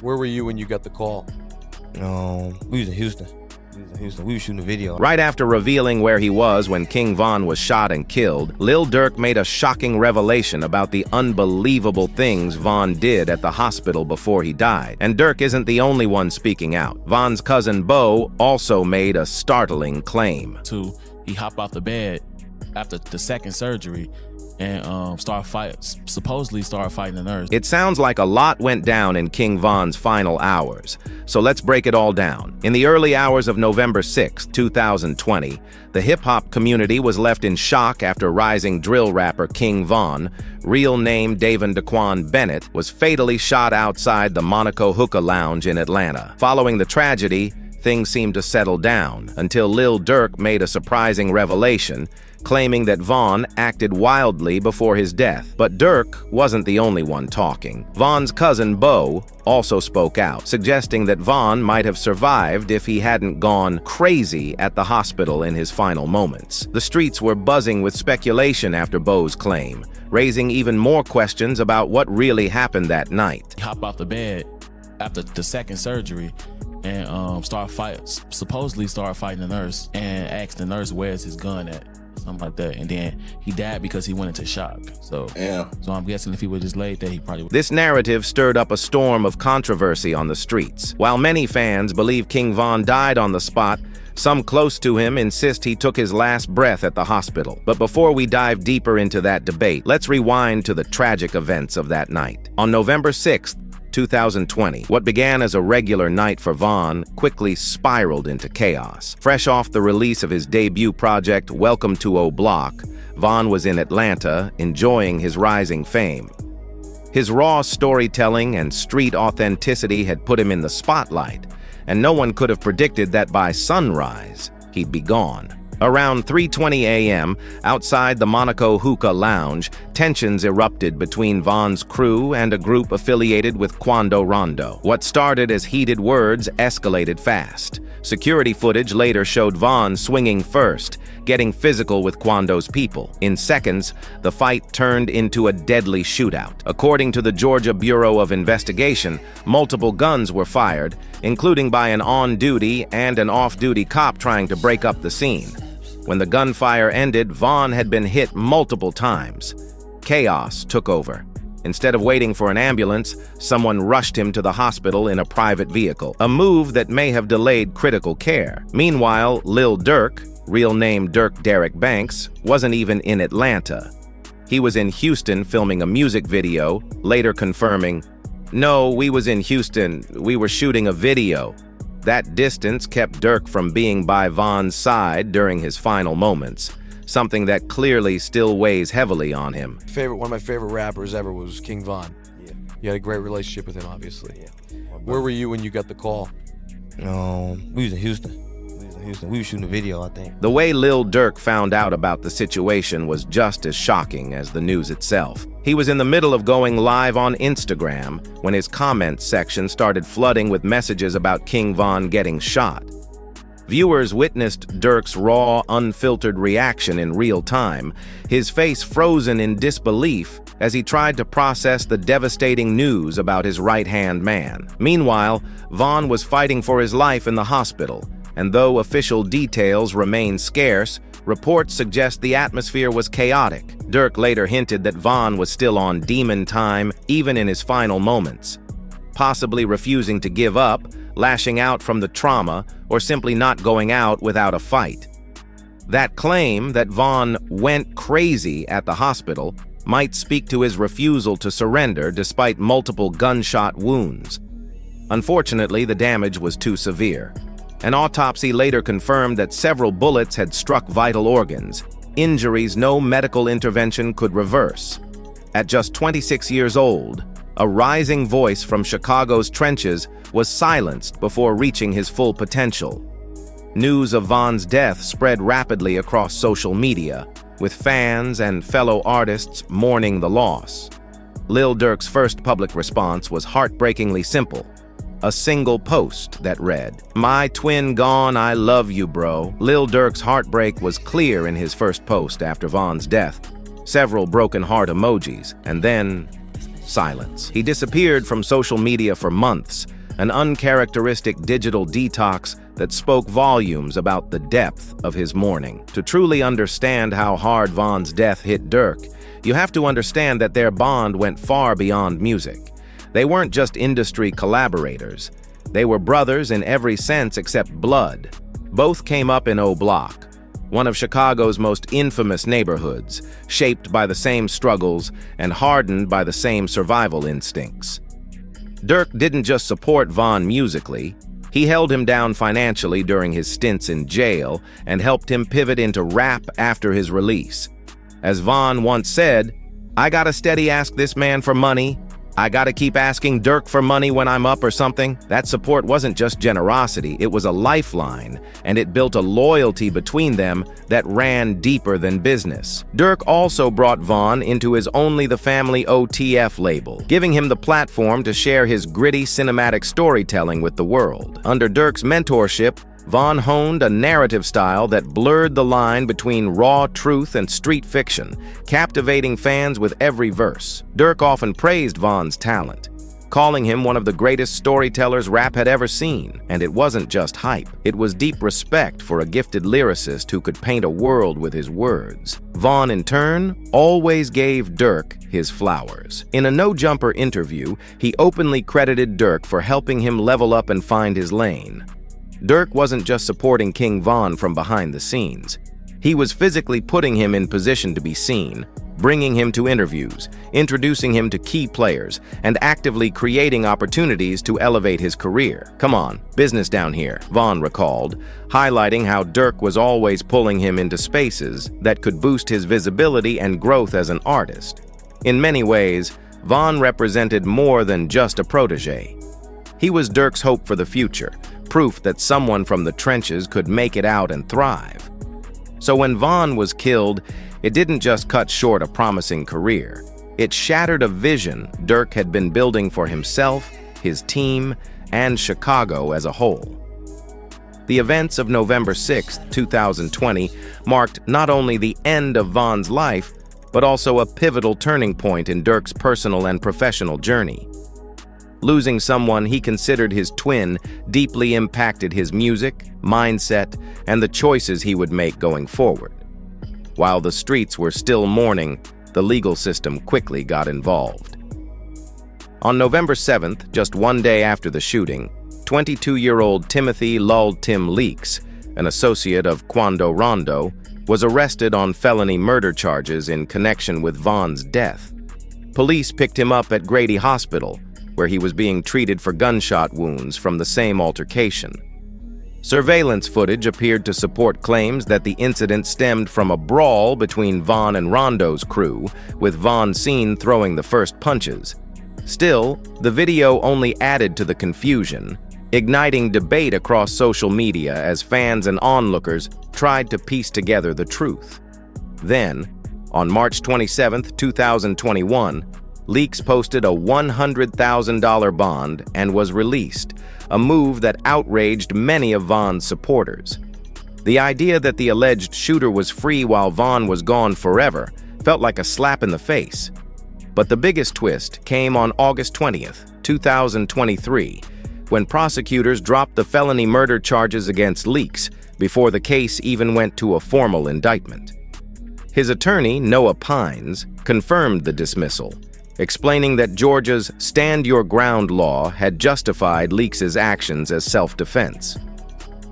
Where were you when you got the call? We was in Houston. We were shooting a video. Right after revealing where he was when King Von was shot and killed, Lil Durk made a shocking revelation about the unbelievable things Von did at the hospital before he died. And Durk isn't the only one speaking out. Von's cousin Bo also made a startling claim. He hopped off the bed after the second surgery and supposedly started fighting the nurse. It sounds like a lot went down in King Von's final hours, so let's break it all down. In the early hours of November 6, 2020, the hip-hop community was left in shock after rising drill rapper King Von, real name Dayvon Daquan Bennett, was fatally shot outside the Monaco Hookah Lounge in Atlanta. Following the tragedy, things seemed to settle down until Lil Durk made a surprising revelation, claiming that Von acted wildly before his death. But Durk wasn't the only one talking. Von's cousin Bo also spoke out, suggesting that Von might have survived if he hadn't gone crazy at the hospital in his final moments. The streets were buzzing with speculation after Bo's claim, raising even more questions about what really happened that night. He hopped off the bed after the second surgery and supposedly started fighting the nurse and asked the nurse, where's his gun at? Something like that. And then he died because he went into shock. So I'm guessing if he would just laid there, he probably would. This narrative stirred up a storm of controversy on the streets. While many fans believe King Von died on the spot, some close to him insist he took his last breath at the hospital. But before we dive deeper into that debate, let's rewind to the tragic events of that night. On November 6th, 2020, what began as a regular night for Von quickly spiraled into chaos. Fresh off the release of his debut project, Welcome to O Block, Von was in Atlanta, enjoying his rising fame. His raw storytelling and street authenticity had put him in the spotlight, and no one could have predicted that by sunrise, he'd be gone. Around 3:20 a.m., outside the Monaco Hookah Lounge, tensions erupted between Von's crew and a group affiliated with Quando Rondo. What started as heated words escalated fast. Security footage later showed Von swinging first, getting physical with Quando's people. In seconds, the fight turned into a deadly shootout. According to the Georgia Bureau of Investigation, multiple guns were fired, including by an on-duty and an off-duty cop trying to break up the scene. When the gunfire ended, Von had been hit multiple times. Chaos took over. Instead of waiting for an ambulance, someone rushed him to the hospital in a private vehicle, a move that may have delayed critical care. Meanwhile, Lil Durk, real name Durk Derek Banks, wasn't even in Atlanta. He was in Houston filming a music video, later confirming, "No, we was in Houston, we were shooting a video." That distance kept Durk from being by Von's side during his final moments, something that clearly still weighs heavily on him. One of my favorite rappers ever was King Von. Yeah. You had a great relationship with him, obviously. Yeah. Where were you when you got the call? We was in Houston. We were shooting a video, I think. The way Lil Durk found out about the situation was just as shocking as the news itself. He was in the middle of going live on Instagram when his comments section started flooding with messages about King Von getting shot. Viewers witnessed Durk's raw, unfiltered reaction in real time, his face frozen in disbelief as he tried to process the devastating news about his right-hand man. Meanwhile, Von was fighting for his life in the hospital, and though official details remain scarce, reports suggest the atmosphere was chaotic. Durk later hinted that Von was still on demon time, even in his final moments, possibly refusing to give up, lashing out from the trauma, or simply not going out without a fight. That claim that Von went crazy at the hospital might speak to his refusal to surrender despite multiple gunshot wounds. Unfortunately, the damage was too severe. An autopsy later confirmed that several bullets had struck vital organs, injuries no medical intervention could reverse. At just 26 years old, a rising voice from Chicago's trenches was silenced before reaching his full potential. News of Von's death spread rapidly across social media, with fans and fellow artists mourning the loss. Lil Durk's first public response was heartbreakingly simple. A single post that read, "My twin gone, I love you, bro." Lil Durk's heartbreak was clear in his first post after Von's death. Several broken heart emojis, and then silence. He disappeared from social media for months, an uncharacteristic digital detox that spoke volumes about the depth of his mourning. To truly understand how hard Von's death hit Durk, you have to understand that their bond went far beyond music. They weren't just industry collaborators. They were brothers in every sense except blood. Both came up in O Block, one of Chicago's most infamous neighborhoods, shaped by the same struggles and hardened by the same survival instincts. Durk didn't just support Von musically, he held him down financially during his stints in jail and helped him pivot into rap after his release. As Von once said, "I gotta steady ask this man for money. I gotta keep asking Durk for money when I'm up or something." That support wasn't just generosity, it was a lifeline, and it built a loyalty between them that ran deeper than business. Durk also brought Von into his Only the Family OTF label, giving him the platform to share his gritty cinematic storytelling with the world. Under Durk's mentorship, Von honed a narrative style that blurred the line between raw truth and street fiction, captivating fans with every verse. Durk often praised Von's talent, calling him one of the greatest storytellers rap had ever seen. And it wasn't just hype, it was deep respect for a gifted lyricist who could paint a world with his words. Von, in turn, always gave Durk his flowers. In a No-Jumper interview, he openly credited Durk for helping him level up and find his lane. Durk wasn't just supporting King Von from behind the scenes. He was physically putting him in position to be seen, bringing him to interviews, introducing him to key players, and actively creating opportunities to elevate his career. "Come on, business down here," Von recalled, highlighting how Durk was always pulling him into spaces that could boost his visibility and growth as an artist. In many ways, Von represented more than just a protege. He was Durk's hope for the future, proof that someone from the trenches could make it out and thrive. So when Von was killed, it didn't just cut short a promising career. It shattered a vision Durk had been building for himself, his team, and Chicago as a whole. The events of November 6, 2020 marked not only the end of Von's life, but also a pivotal turning point in Durk's personal and professional journey. Losing someone he considered his twin deeply impacted his music, mindset, and the choices he would make going forward. While the streets were still mourning, the legal system quickly got involved. On November 7th, just one day after the shooting, 22-year-old Timothy "Lul Tim" Leaks, an associate of Quando Rondo, was arrested on felony murder charges in connection with Von's death. Police picked him up at Grady Hospital, where he was being treated for gunshot wounds from the same altercation. Surveillance footage appeared to support claims that the incident stemmed from a brawl between Von and Rondo's crew, with Von seen throwing the first punches. Still, the video only added to the confusion, igniting debate across social media as fans and onlookers tried to piece together the truth. Then, on March 27, 2021, Leaks posted a $100,000 bond and was released, a move that outraged many of Von's supporters. The idea that the alleged shooter was free while Von was gone forever felt like a slap in the face. But the biggest twist came on August 20th, 2023, when prosecutors dropped the felony murder charges against Leaks before the case even went to a formal indictment. His attorney, Noah Pines, confirmed the dismissal, explaining that Georgia's Stand Your Ground law had justified Leaks' actions as self-defense.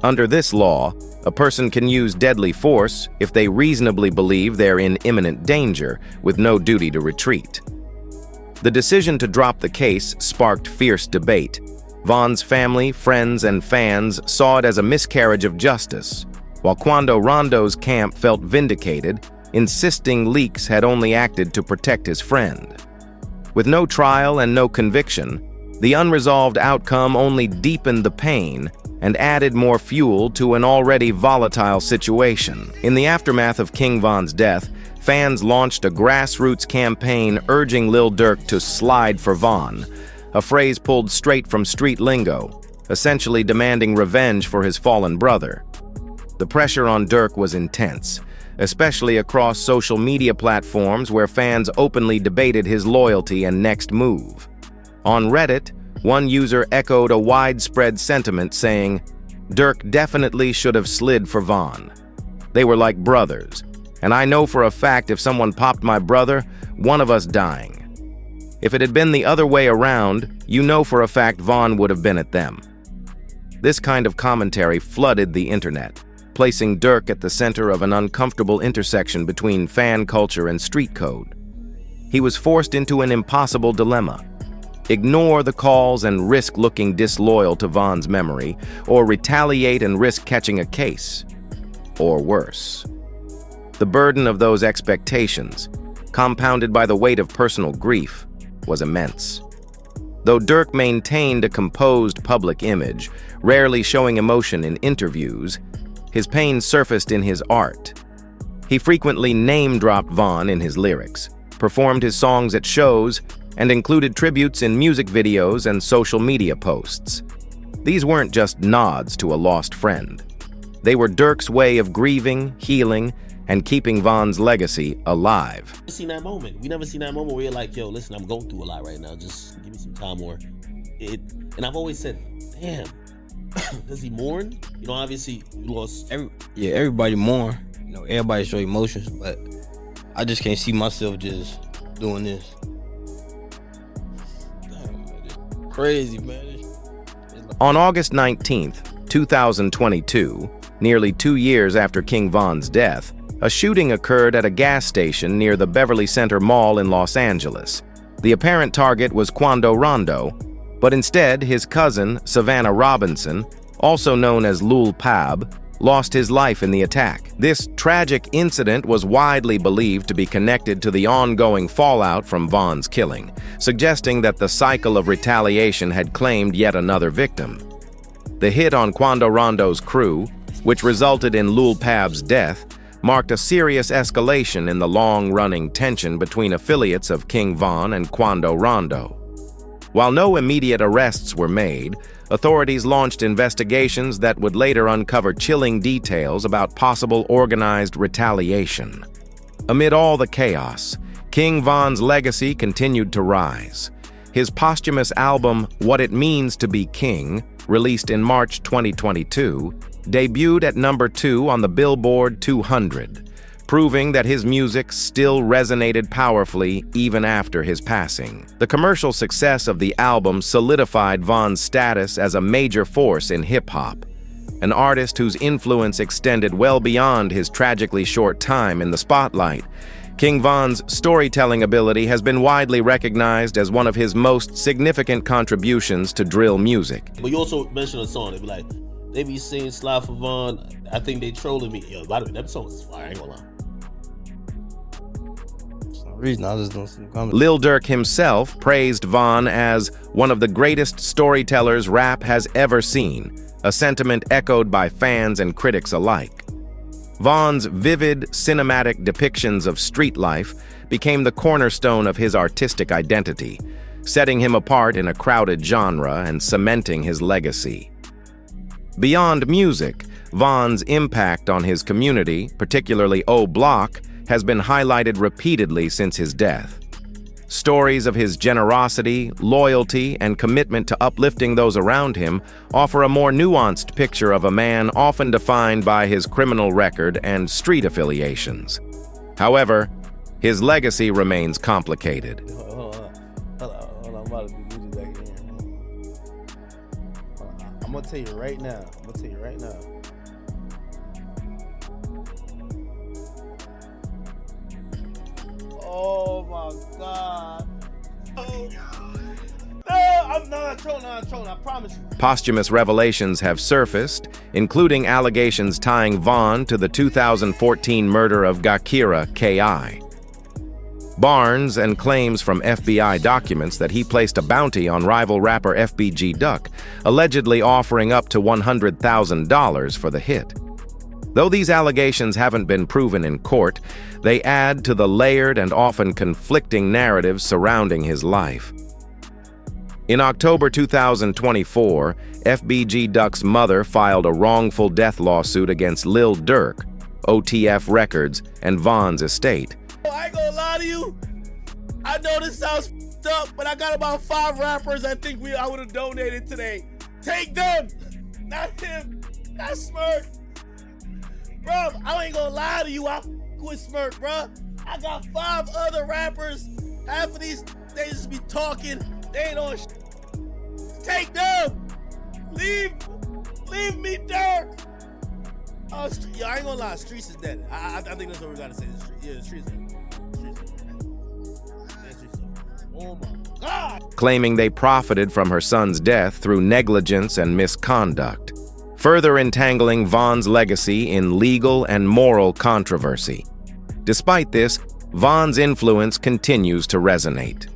Under this law, a person can use deadly force if they reasonably believe they're in imminent danger, with no duty to retreat. The decision to drop the case sparked fierce debate. Von's family, friends, and fans saw it as a miscarriage of justice, while Quando Rondo's camp felt vindicated, insisting Leaks had only acted to protect his friend. With no trial and no conviction, the unresolved outcome only deepened the pain and added more fuel to an already volatile situation. In the aftermath of King Von's death, fans launched a grassroots campaign urging Lil Durk to slide for Von, a phrase pulled straight from street lingo, essentially demanding revenge for his fallen brother. The pressure on Durk was intense. especially across social media platforms where fans openly debated his loyalty and next move. On Reddit, one user echoed a widespread sentiment saying, "Durk definitely should have slid for Von. They were like brothers, and I know for a fact if someone popped my brother, one of us dying. If it had been the other way around, you know for a fact Von would have been at them." This kind of commentary flooded the internet, placing Durk at the center of an uncomfortable intersection between fan culture and street code. He was forced into an impossible dilemma: ignore the calls and risk looking disloyal to Von's memory, or retaliate and risk catching a case. Or worse. The burden of those expectations, compounded by the weight of personal grief, was immense. Though Durk maintained a composed public image, rarely showing emotion in interviews, his pain surfaced in his art. He frequently name-dropped Von in his lyrics, performed his songs at shows, and included tributes in music videos and social media posts. These weren't just nods to a lost friend. They were Durk's way of grieving, healing, and keeping Von's legacy alive. We seen that moment. We never seen that moment where you're like, yo, listen, I'm going through a lot right now. Just give me some time or and I've always said, damn, does he mourn? You know, obviously we lost everybody mourn. You know, everybody show emotions, but I just can't see myself just doing this. Crazy, man. On August 19th, 2022, nearly 2 years after King Von's death, a shooting occurred at a gas station near the Beverly Center Mall in Los Angeles. The apparent target was Quando Rondo, but instead his cousin, Savannah Robinson, also known as Lil Pab, lost his life in the attack. This tragic incident was widely believed to be connected to the ongoing fallout from Von's killing, suggesting that the cycle of retaliation had claimed yet another victim. The hit on Quando Rondo's crew, which resulted in Lil Pab's death, marked a serious escalation in the long-running tension between affiliates of King Von and Quando Rondo. While no immediate arrests were made, authorities launched investigations that would later uncover chilling details about possible organized retaliation. Amid all the chaos, King Von's legacy continued to rise. His posthumous album, What It Means to Be King, released in March 2022, debuted at number 2 on the Billboard 200, proving that his music still resonated powerfully even after his passing. The commercial success of the album solidified Von's status as a major force in hip-hop, an artist whose influence extended well beyond his tragically short time in the spotlight. King Von's storytelling ability has been widely recognized as one of his most significant contributions to drill music. But you also mentioned a song, they be like, they be saying Slide for Von, I think they trolling me. Yo, by the way, that song is fire, I ain't gonna lie. Reason I just don't see the comments. Lil Durk himself praised Von as one of the greatest storytellers rap has ever seen, a sentiment echoed by fans and critics alike. Von's vivid, cinematic depictions of street life became the cornerstone of his artistic identity, setting him apart in a crowded genre and cementing his legacy. Beyond music, Von's impact on his community, particularly O Block, has been highlighted repeatedly since his death. Stories of his generosity, loyalty, and commitment to uplifting those around him offer a more nuanced picture of a man often defined by his criminal record and street affiliations. However, his legacy remains complicated. Hold on, I'm about to do music back again. I'm gonna tell you right now. Oh my God. Oh God. No, I'm not trolling, I promise you. Posthumous revelations have surfaced, including allegations tying Von to the 2014 murder of Gakira K.I. Barnes and claims from FBI documents that he placed a bounty on rival rapper FBG Duck, allegedly offering up to $100,000 for the hit. Though these allegations haven't been proven in court, they add to the layered and often conflicting narratives surrounding his life. In October 2024, FBG Duck's mother filed a wrongful death lawsuit against Lil Durk, OTF Records, and Von's estate. I ain't gonna lie to you. I know this sounds f***ed up, but I got about 5 rappers I think I would have donated today. Take them, not him, not Smirk. Bro, I ain't gonna lie to you. I with Smirk, bro. I got 5 other rappers. Half of these, they just be talking. They ain't on shit. Take them. Leave me, Durk. Oh, yo, I ain't gonna lie. Streets is dead. I think that's what we gotta say. The streets is dead. Oh my God! Claiming they profited from her son's death through negligence and misconduct, further entangling Von's legacy in legal and moral controversy. Despite this, Von's influence continues to resonate.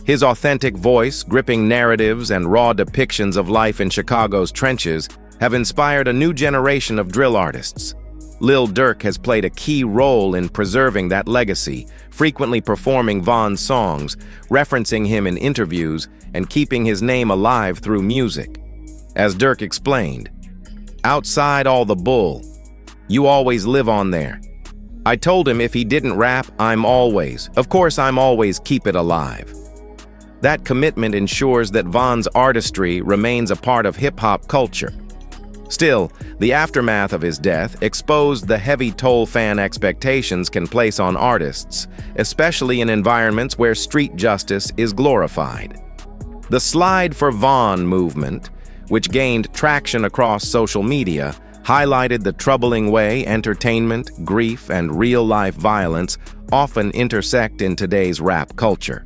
His authentic voice, gripping narratives, and raw depictions of life in Chicago's trenches have inspired a new generation of drill artists. Lil Durk has played a key role in preserving that legacy, frequently performing Von's songs, referencing him in interviews, and keeping his name alive through music. As Durk explained, "Outside all the bull, you always live on there. I told him if he didn't rap, I'm always keep it alive." That commitment ensures that Von's artistry remains a part of hip-hop culture. Still, the aftermath of his death exposed the heavy toll fan expectations can place on artists, especially in environments where street justice is glorified. The Slide for Von movement, which gained traction across social media, highlighted the troubling way entertainment, grief, and real-life violence often intersect in today's rap culture.